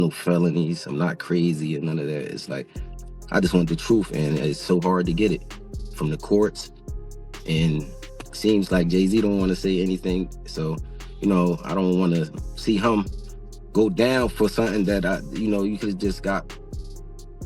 No felonies. I'm not crazy and none of that. It's like, I just want the truth, and it's so hard to get it from the courts. And seems like Jay-Z don't want to say anything. So, I don't want to see him go down for something that you could have just got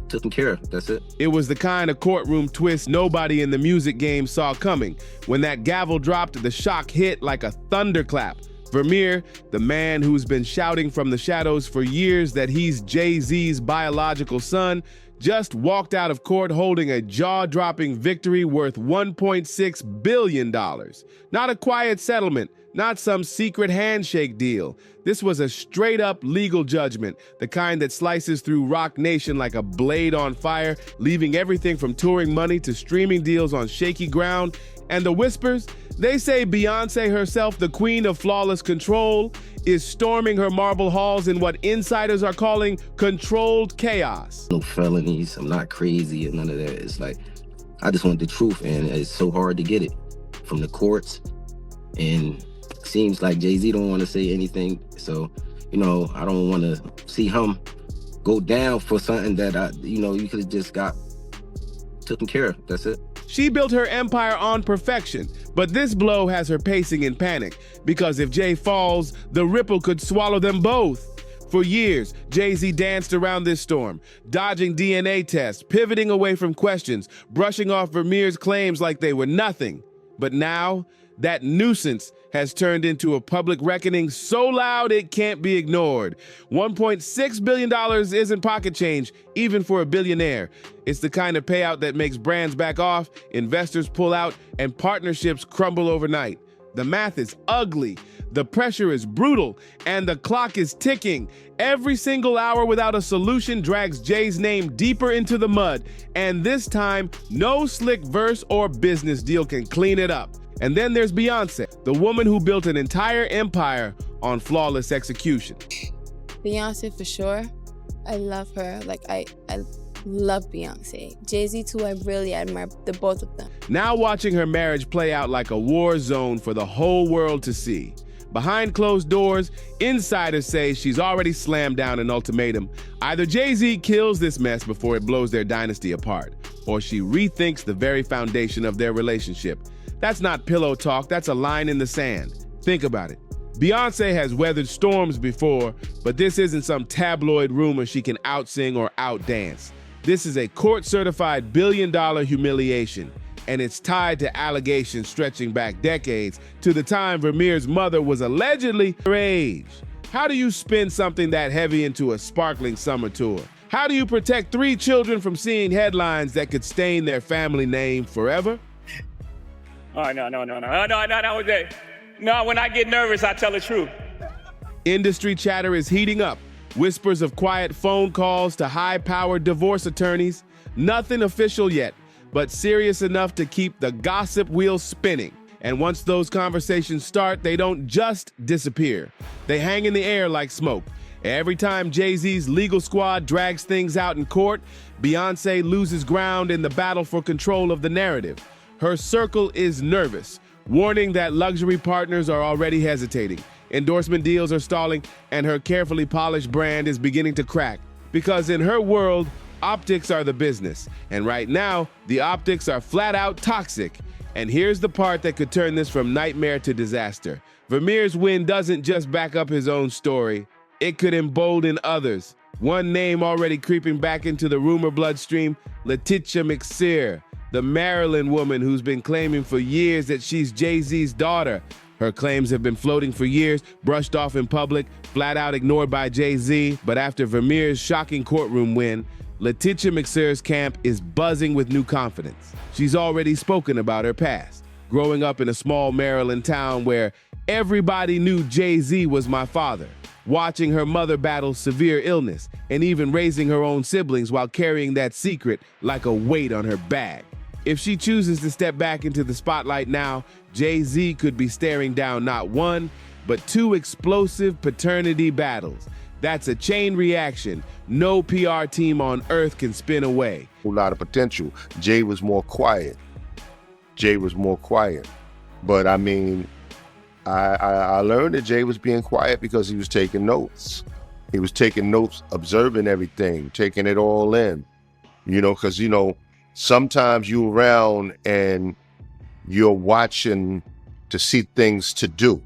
taken care of. That's it. It was the kind of courtroom twist nobody in the music game saw coming. When that gavel dropped, the shock hit like a thunderclap. Vermeer, the man who's been shouting from the shadows for years that he's Jay-Z's biological son, just walked out of court holding a jaw-dropping victory worth $1.6 billion. Not a quiet settlement, not some secret handshake deal. This was a straight-up legal judgment, the kind that slices through Rock Nation like a blade on fire, leaving everything from touring money to streaming deals on shaky ground. And the whispers? They say Beyoncé herself, the queen of flawless control, is storming her marble halls in what insiders are calling controlled chaos. No felonies. I'm not crazy and none of that. It's like, I just want the truth, and it's so hard to get it from the courts. And seems like Jay-Z don't want to say anything. So, I don't want to see him go down for something that you could have just got taken care of. That's it. She built her empire on perfection, but this blow has her pacing in panic, because if Jay falls, the ripple could swallow them both. For years, Jay-Z danced around this storm, dodging DNA tests, pivoting away from questions, brushing off Vermeer's claims like they were nothing. But now, that nuisance has turned into a public reckoning so loud it can't be ignored. $1.6 billion isn't pocket change, even for a billionaire. It's the kind of payout that makes brands back off, investors pull out, and partnerships crumble overnight. The math is ugly, the pressure is brutal, and the clock is ticking. Every single hour without a solution drags Jay's name deeper into the mud, and this time, no slick verse or business deal can clean it up. And then there's Beyoncé, the woman who built an entire empire on flawless execution. Beyoncé for sure. I love her. I love Beyoncé. Jay-Z too, I really admire the both of them. Now watching her marriage play out like a war zone for the whole world to see. Behind closed doors, insiders say she's already slammed down an ultimatum. Either Jay-Z kills this mess before it blows their dynasty apart, or she rethinks the very foundation of their relationship. That's not pillow talk, that's a line in the sand. Think about it. Beyoncé has weathered storms before, but this isn't some tabloid rumor she can outsing or outdance. This is a court-certified billion-dollar humiliation, and it's tied to allegations stretching back decades to the time Vermeer's mother was allegedly her age. How do you spin something that heavy into a sparkling summer tour? How do you protect 3 children from seeing headlines that could stain their family name forever? Oh, no. No, when I get nervous, I tell the truth. Industry chatter is heating up. Whispers of quiet phone calls to high-powered divorce attorneys. Nothing official yet, but serious enough to keep the gossip wheel spinning. And once those conversations start, they don't just disappear. They hang in the air like smoke. Every time Jay-Z's legal squad drags things out in court, Beyoncé loses ground in the battle for control of the narrative. Her circle is nervous, warning that luxury partners are already hesitating. Endorsement deals are stalling, and her carefully polished brand is beginning to crack. Because in her world, optics are the business. And right now, the optics are flat out toxic. And here's the part that could turn this from nightmare to disaster. Vermeer's win doesn't just back up his own story, it could embolden others. One name already creeping back into the rumor bloodstream, Letitia McSear, the Maryland woman who's been claiming for years that she's Jay-Z's daughter. Her claims have been floating for years, brushed off in public, flat out ignored by Jay-Z. But after Vermeer's shocking courtroom win, Letitia McSear's camp is buzzing with new confidence. She's already spoken about her past, growing up in a small Maryland town where everybody knew Jay-Z was my father, watching her mother battle severe illness, and even raising her own siblings while carrying that secret like a weight on her back. If she chooses to step back into the spotlight now, Jay-Z could be staring down not one, but 2 explosive paternity battles. That's a chain reaction no PR team on earth can spin away. A lot of potential. Jay was more quiet. But I mean, I learned that Jay was being quiet because he was taking notes. He was taking notes, observing everything, taking it all in, because, sometimes you're around and you're watching to see things to do.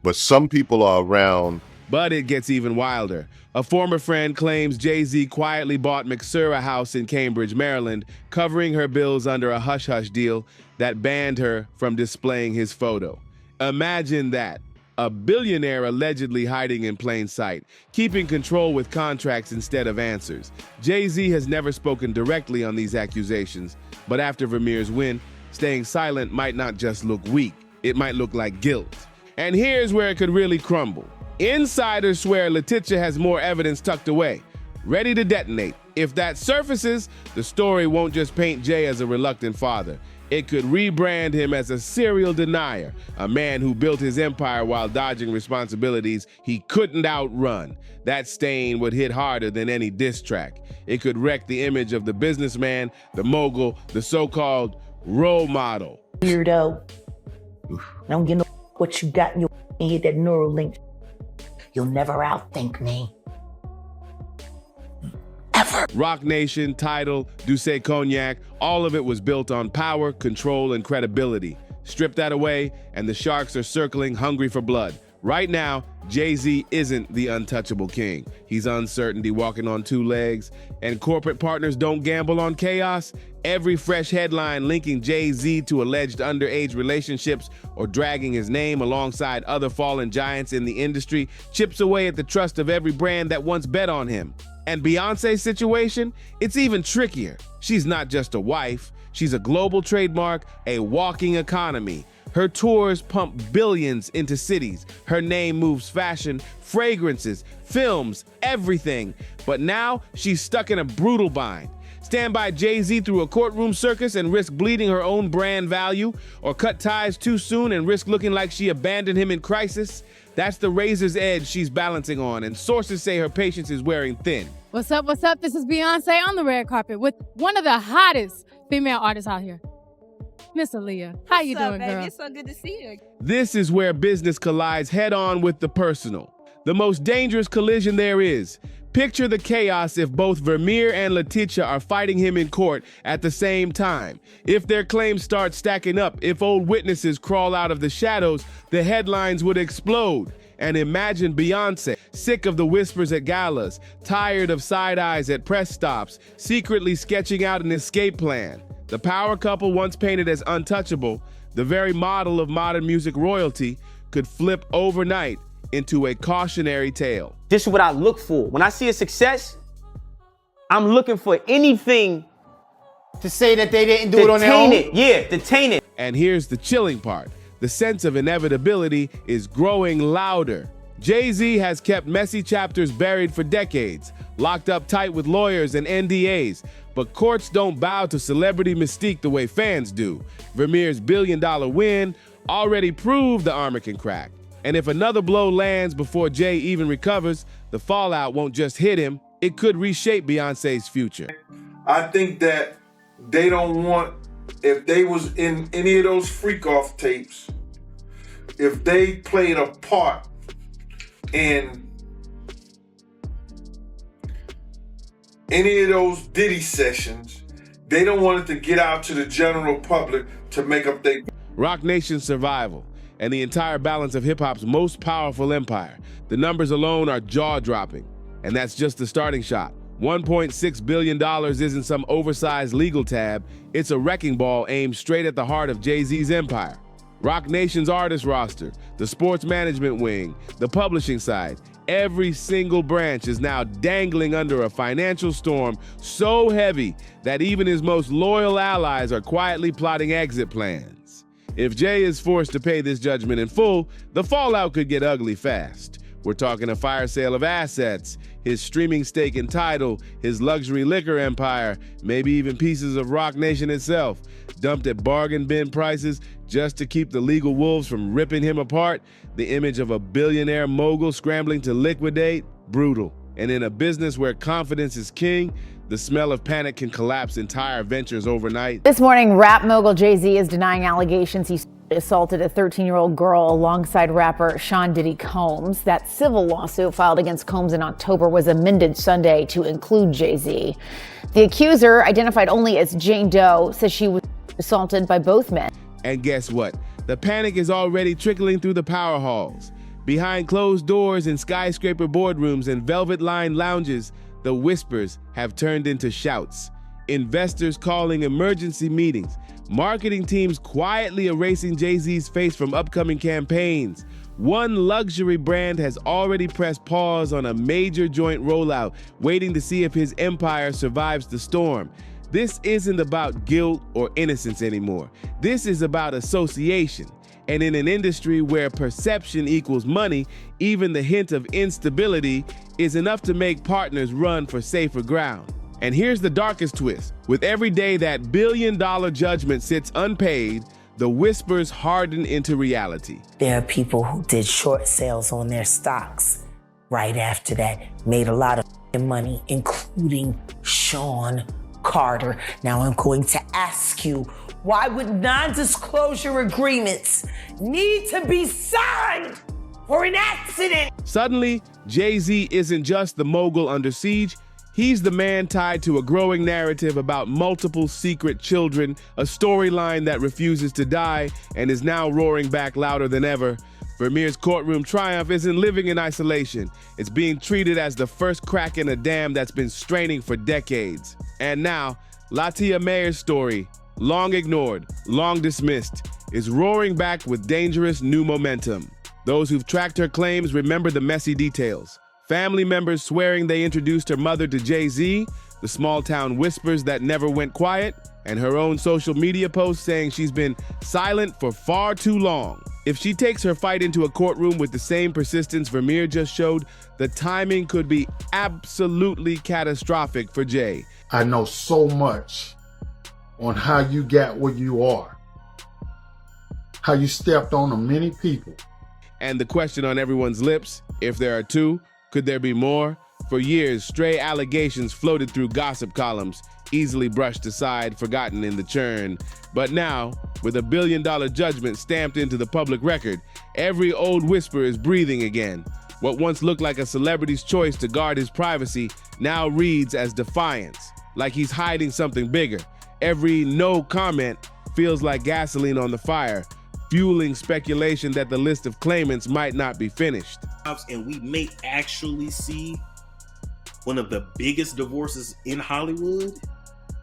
But some people are around. But it gets even wilder. A former friend claims Jay-Z quietly bought McSur a house in Cambridge, Maryland, covering her bills under a hush-hush deal that banned her from displaying his photo. Imagine that. A billionaire allegedly hiding in plain sight, keeping control with contracts instead of answers. Jay-Z has never spoken directly on these accusations, but after Vermeer's win, staying silent might not just look weak, it might look like guilt. And here's where it could really crumble. Insiders swear Letitia has more evidence tucked away, ready to detonate. If that surfaces, the story won't just paint Jay as a reluctant father. It could rebrand him as a serial denier, a man who built his empire while dodging responsibilities he couldn't outrun. That stain would hit harder than any diss track. It could wreck the image of the businessman, the mogul, the so-called role model. Weirdo. I don't get no what you got in your head, that neural link. You'll never outthink me. Ever. Rock Nation, Tidal, Douce Cognac, all of it was built on power, control, and credibility. Strip that away, and the sharks are circling, hungry for blood. Right now, Jay-Z isn't the untouchable king. He's uncertainty walking on two legs, and corporate partners don't gamble on chaos. Every fresh headline linking Jay-Z to alleged underage relationships or dragging his name alongside other fallen giants in the industry chips away at the trust of every brand that once bet on him. And Beyonce's situation, it's even trickier. She's not just a wife, she's a global trademark, a walking economy. Her tours pump billions into cities. Her name moves fashion, fragrances, films, everything. But now she's stuck in a brutal bind. Stand by Jay-Z through a courtroom circus and risk bleeding her own brand value, or cut ties too soon and risk looking like she abandoned him in crisis? That's the razor's edge she's balancing on, and sources say her patience is wearing thin. What's up, what's up? This is Beyonce on the red carpet with one of the hottest female artists out here, Miss Aaliyah. How you doing, girl? It's so good to see you. This is where business collides head-on with the personal. The most dangerous collision there is. Picture the chaos if both Vermeer and Letitia are fighting him in court at the same time. If their claims start stacking up, if old witnesses crawl out of the shadows, the headlines would explode. And imagine Beyonce, sick of the whispers at galas, tired of side eyes at press stops, secretly sketching out an escape plan. The power couple, once painted as untouchable, the very model of modern music royalty, could flip overnight into a cautionary tale. This is what I look for. When I see a success, I'm looking for anything to say that they didn't do it on their own? Detain it. And here's the chilling part. The sense of inevitability is growing louder. Jay-Z has kept messy chapters buried for decades, locked up tight with lawyers and NDAs. But courts don't bow to celebrity mystique the way fans do. Vermeer's billion-dollar win already proved the armor can crack. And if another blow lands before Jay even recovers, the fallout won't just hit him, it could reshape Beyonce's future. I think that they don't want, if they was in any of those freak-off tapes, if they played a part in any of those Diddy sessions, they don't want it to get out to the general public to make up their... Rock Nation's survival and the entire balance of hip-hop's most powerful empire. The numbers alone are jaw-dropping, and that's just the starting shot. $1.6 billion isn't some oversized legal tab, it's a wrecking ball aimed straight at the heart of Jay-Z's empire. Rock Nation's artist roster, the sports management wing, the publishing side, every single branch is now dangling under a financial storm so heavy that even his most loyal allies are quietly plotting exit plans. If Jay is forced to pay this judgment in full, the fallout could get ugly fast. We're talking a fire sale of assets, his streaming stake in Tidal, his luxury liquor empire, maybe even pieces of Rock Nation itself, dumped at bargain bin prices just to keep the legal wolves from ripping him apart. The image of a billionaire mogul scrambling to liquidate, brutal. And in a business where confidence is king, the smell of panic can collapse entire ventures overnight. This morning, rap mogul Jay-Z is denying allegations he's assaulted a 13-year-old girl alongside rapper Sean Diddy Combs. That civil lawsuit filed against Combs in October was amended Sunday to include Jay-Z. The accuser, identified only as Jane Doe, says she was assaulted by both men. And guess what? The panic is already trickling through the power halls. Behind closed doors in skyscraper boardrooms and velvet-lined lounges, the whispers have turned into shouts. Investors calling emergency meetings. Marketing teams quietly erasing Jay-Z's face from upcoming campaigns. One luxury brand has already pressed pause on a major joint rollout, waiting to see if his empire survives the storm. This isn't about guilt or innocence anymore. This is about association. And in an industry where perception equals money, even the hint of instability is enough to make partners run for safer ground. And here's the darkest twist. With every day that billion-dollar judgment sits unpaid, the whispers harden into reality. There are people who did short sales on their stocks right after that, made a lot of money, including Sean Carter. Now I'm going to ask you, why would non-disclosure agreements need to be signed for an accident? Suddenly, Jay-Z isn't just the mogul under siege. He's the man tied to a growing narrative about multiple secret children, a storyline that refuses to die and is now roaring back louder than ever. Vermeer's courtroom triumph isn't living in isolation. It's being treated as the first crack in a dam that's been straining for decades. And now, Latia Mayer's story, long ignored, long dismissed, is roaring back with dangerous new momentum. Those who've tracked her claims remember the messy details. Family members swearing they introduced her mother to Jay-Z, the small-town whispers that never went quiet, and her own social media posts saying she's been silent for far too long. If she takes her fight into a courtroom with the same persistence Vermeer just showed, the timing could be absolutely catastrophic for Jay. I know so much on how you got where you are, how you stepped on many people. And the question on everyone's lips, if there are two, could there be more? For years, stray allegations floated through gossip columns, easily brushed aside, forgotten in the churn. But now, with a billion-dollar judgment stamped into the public record, every old whisper is breathing again. What once looked like a celebrity's choice to guard his privacy now reads as defiance, like he's hiding something bigger. Every no comment feels like gasoline on the fire, fueling speculation that the list of claimants might not be finished. And we may actually see one of the biggest divorces in Hollywood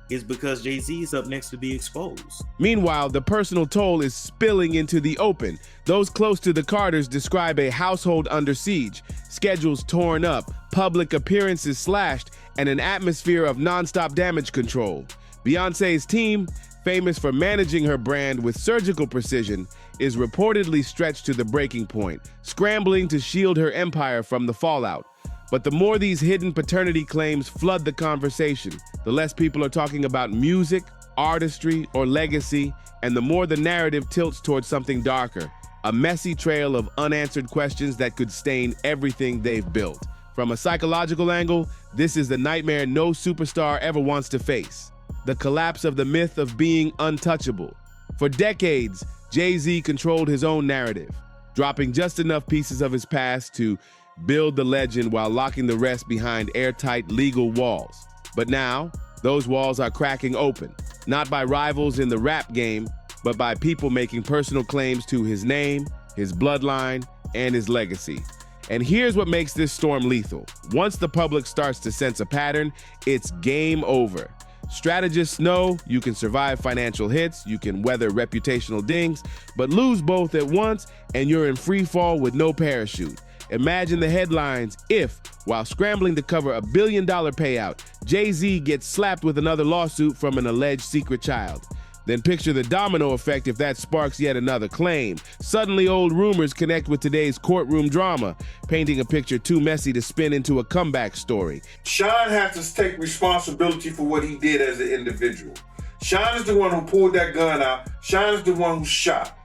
is because Jay-Z is up next to be exposed. Meanwhile, the personal toll is spilling into the open. Those close to the Carters describe a household under siege, schedules torn up, public appearances slashed, and an atmosphere of nonstop damage control. Beyoncé's team, famous for managing her brand with surgical precision, is reportedly stretched to the breaking point, scrambling to shield her empire from the fallout. But the more these hidden paternity claims flood the conversation, the less people are talking about music, artistry, or legacy, and the more the narrative tilts towards something darker, a messy trail of unanswered questions that could stain everything they've built. From a psychological angle, this is the nightmare no superstar ever wants to face. The collapse of the myth of being untouchable. For decades, Jay-Z controlled his own narrative, dropping just enough pieces of his past to build the legend while locking the rest behind airtight legal walls. But now, those walls are cracking open, not by rivals in the rap game, but by people making personal claims to his name, his bloodline, and his legacy. And here's what makes this storm lethal. Once the public starts to sense a pattern, it's game over. Strategists know you can survive financial hits, you can weather reputational dings, but lose both at once and you're in free fall with no parachute. Imagine the headlines if, while scrambling to cover $1 billion payout, Jay-Z gets slapped with another lawsuit from an alleged secret child. Then picture the domino effect if that sparks yet another claim. Suddenly old rumors connect with today's courtroom drama, painting a picture too messy to spin into a comeback story. Sean has to take responsibility for what he did as an individual. Sean is the one who pulled that gun out. Sean is the one who shot.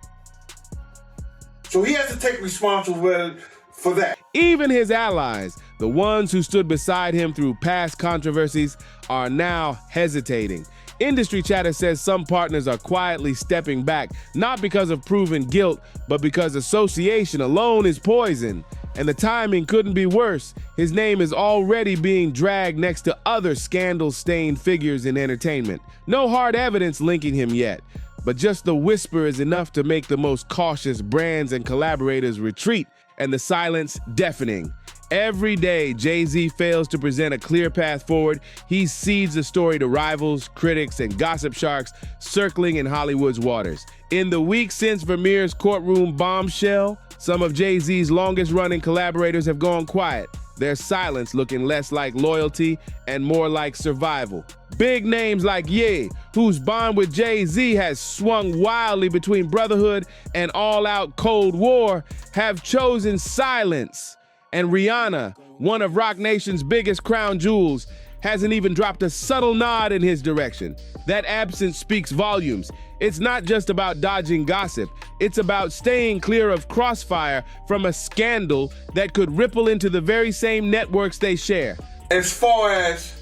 So he has to take responsibility for that. Even his allies, the ones who stood beside him through past controversies, are now hesitating. Industry chatter says some partners are quietly stepping back, not because of proven guilt, but because association alone is poison. And the timing couldn't be worse. His name is already being dragged next to other scandal-stained figures in entertainment. No hard evidence linking him yet, but just the whisper is enough to make the most cautious brands and collaborators retreat, and the silence deafening. Every day, Jay-Z fails to present a clear path forward. He cedes the story to rivals, critics, and gossip sharks circling in Hollywood's waters. In the week since Vermeer's courtroom bombshell, some of Jay-Z's longest-running collaborators have gone quiet, their silence looking less like loyalty and more like survival. Big names like Ye, whose bond with Jay-Z has swung wildly between brotherhood and all-out Cold War, have chosen silence. And Rihanna, one of Roc Nation's biggest crown jewels, hasn't even dropped a subtle nod in his direction. That absence speaks volumes. It's not just about dodging gossip. It's about staying clear of crossfire from a scandal that could ripple into the very same networks they share. As far as,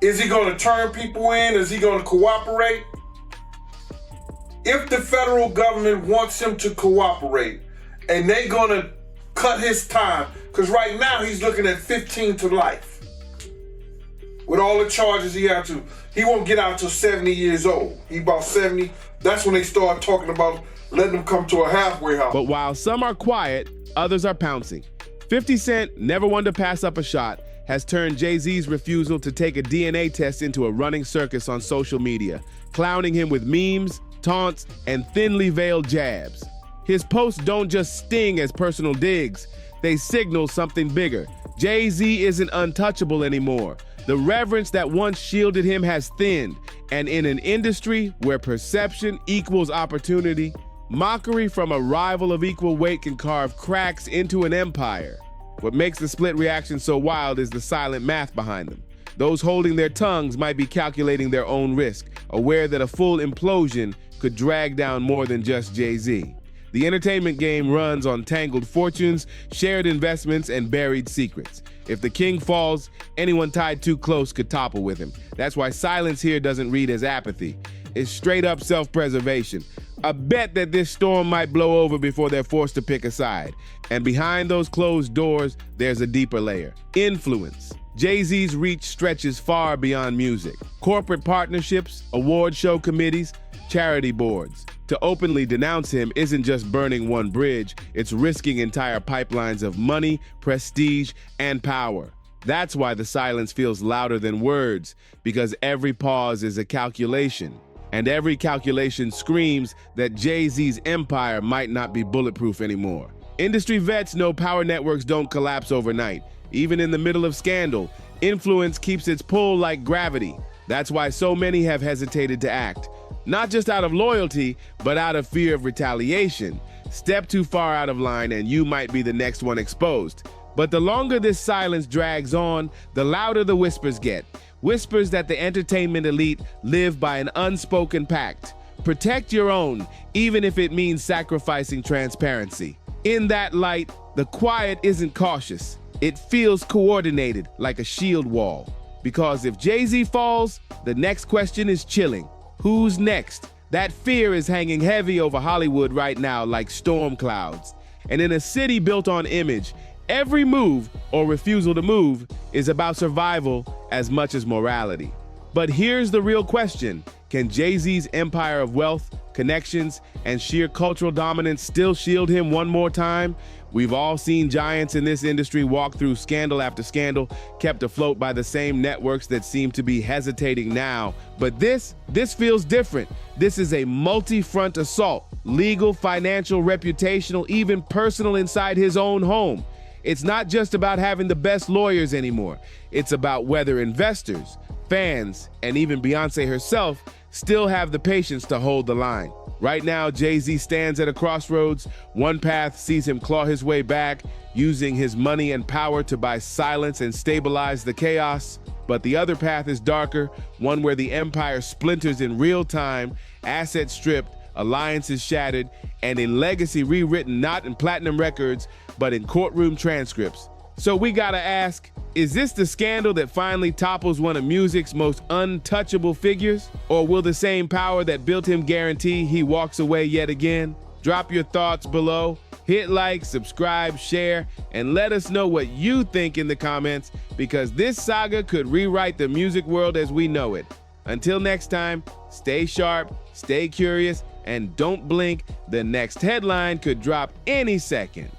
is he going to turn people in? Is he going to cooperate? If the federal government wants him to cooperate and they're going to cut his time, because right now he's looking at 15 to life. With all the charges he had to, he won't get out till 70 years old. He about 70, that's when they start talking about letting him come to a halfway house. But while some are quiet, others are pouncing. 50 Cent, never one to pass up a shot, has turned Jay-Z's refusal to take a DNA test into a running circus on social media, clowning him with memes, taunts, and thinly veiled jabs. His posts don't just sting as personal digs, they signal something bigger. Jay-Z isn't untouchable anymore. The reverence that once shielded him has thinned, and in an industry where perception equals opportunity, mockery from a rival of equal weight can carve cracks into an empire. What makes the split reaction so wild is the silent math behind them. Those holding their tongues might be calculating their own risk, aware that a full implosion could drag down more than just Jay-Z. The entertainment game runs on tangled fortunes, shared investments, and buried secrets. If the king falls, anyone tied too close could topple with him. That's why silence here doesn't read as apathy. It's straight up self-preservation. A bet that this storm might blow over before they're forced to pick a side. And behind those closed doors, there's a deeper layer. Influence. Jay-Z's reach stretches far beyond music. Corporate partnerships, award show committees, charity boards. To openly denounce him isn't just burning one bridge, it's risking entire pipelines of money, prestige, and power. That's why the silence feels louder than words, because every pause is a calculation. And every calculation screams that Jay-Z's empire might not be bulletproof anymore. Industry vets know power networks don't collapse overnight. Even in the middle of scandal, influence keeps its pull like gravity. That's why so many have hesitated to act. Not just out of loyalty, but out of fear of retaliation. Step too far out of line and you might be the next one exposed. But the longer this silence drags on, the louder the whispers get. Whispers that the entertainment elite live by an unspoken pact. Protect your own, even if it means sacrificing transparency. In that light, the quiet isn't cautious. It feels coordinated, like a shield wall. Because if Jay-Z falls, the next question is chilling. Who's next? That fear is hanging heavy over Hollywood right now like storm clouds. And in a city built on image, every move or refusal to move is about survival as much as morality. But here's the real question. Can Jay-Z's empire of wealth, connections, and sheer cultural dominance still shield him one more time? We've all seen giants in this industry walk through scandal after scandal, kept afloat by the same networks that seem to be hesitating now. But this feels different. This is a multi-front assault, legal, financial, reputational, even personal inside his own home. It's not just about having the best lawyers anymore. It's about whether investors, fans, and even Beyoncé herself still have the patience to hold the line. Right now, Jay-Z stands at a crossroads. One path sees him claw his way back, using his money and power to buy silence and stabilize the chaos. But the other path is darker, one where the empire splinters in real time, assets stripped, alliances shattered, and a legacy rewritten not in platinum records, but in courtroom transcripts. So we gotta ask, is this the scandal that finally topples one of music's most untouchable figures? Or will the same power that built him guarantee he walks away yet again? Drop your thoughts below, hit like, subscribe, share, and let us know what you think in the comments, because this saga could rewrite the music world as we know it. Until next time, stay sharp, stay curious, and don't blink. The next headline could drop any second.